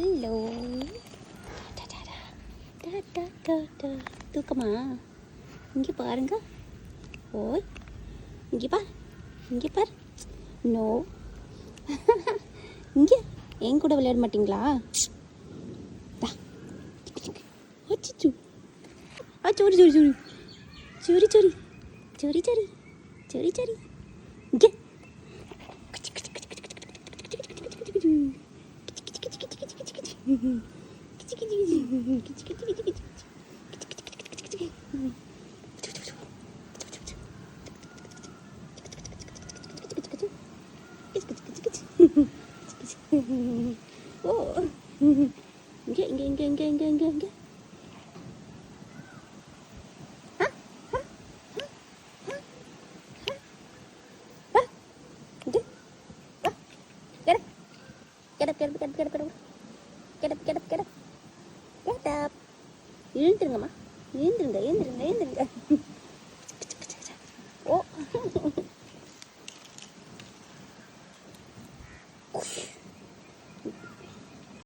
Hello. தூக்கமா? இங்கே பாருங்க. ஓய், இங்கே பார், இங்கே பார். நோ. இங்கே என் கூட விளையாட மாட்டிங்களா? அச்சோ, சோரி சோரி சோரி சோரி சோரி சோரி சோரி சோரி சோரி. இங்கே ஓ, இங்கே இங்கே இங்கே இங்கே இங்கே இங்கே இங்கே. எழுந்துருங்கம்மா, எழுந்துருங்க எழுந்துருங்க எழுந்துருங்க.